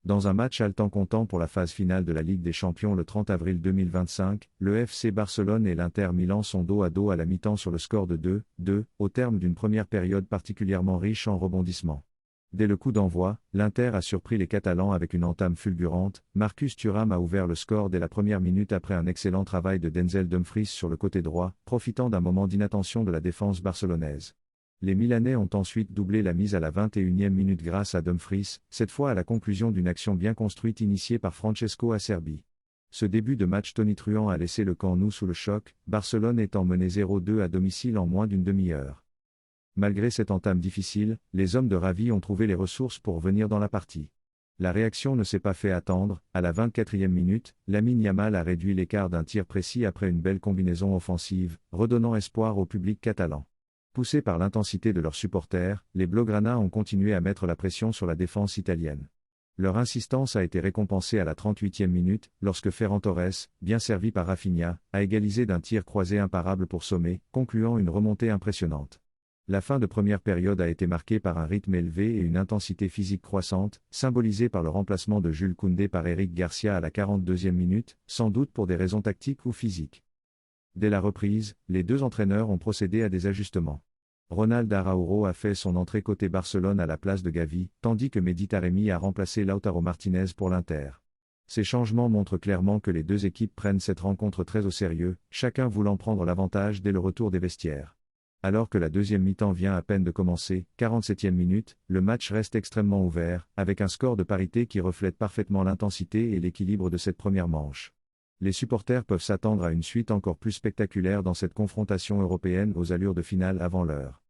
Dans un match haletant comptant pour la phase finale de la Ligue des Champions le 30 avril 2025, le FC Barcelone et l'Inter Milan sont dos à dos à la mi-temps sur le score de 2-2, au terme d'une première période particulièrement riche en rebondissements. Dès le coup d'envoi, l'Inter a surpris les Catalans avec une entame fulgurante. Marcus Thuram a ouvert le score dès la première minute après un excellent travail de Denzel Dumfries sur le côté droit, profitant d'un moment d'inattention de la défense barcelonaise. Les Milanais ont ensuite doublé la mise à la 21e minute grâce à Dumfries, cette fois à la conclusion d'une action bien construite initiée par Francesco Acerbi. Ce début de match tonitruant a laissé le camp nou sous le choc, Barcelone étant mené 0-2 à domicile en moins d'une demi-heure. Malgré cette entame difficile, les hommes de Ravi ont trouvé les ressources pour venir dans la partie. La réaction ne s'est pas fait attendre. À la 24e minute, Lamine Yamal a réduit l'écart d'un tir précis après une belle combinaison offensive, redonnant espoir au public catalan. Poussés par l'intensité de leurs supporters, les Blaugrana ont continué à mettre la pression sur la défense italienne. Leur insistance a été récompensée à la 38e minute, lorsque Ferran Torres, bien servi par Rafinha, a égalisé d'un tir croisé imparable pour Sommet, concluant une remontée impressionnante. La fin de première période a été marquée par un rythme élevé et une intensité physique croissante, symbolisée par le remplacement de Jules Koundé par Eric Garcia à la 42e minute, sans doute pour des raisons tactiques ou physiques. Dès la reprise, les deux entraîneurs ont procédé à des ajustements. Ronald Araújo a fait son entrée côté Barcelone à la place de Gavi, tandis que Mehdi Taremi a remplacé Lautaro Martinez pour l'Inter. Ces changements montrent clairement que les deux équipes prennent cette rencontre très au sérieux, chacun voulant prendre l'avantage dès le retour des vestiaires. Alors que la deuxième mi-temps vient à peine de commencer, 47e minute, le match reste extrêmement ouvert, avec un score de parité qui reflète parfaitement l'intensité et l'équilibre de cette première manche. Les supporters peuvent s'attendre à une suite encore plus spectaculaire dans cette confrontation européenne aux allures de finale avant l'heure.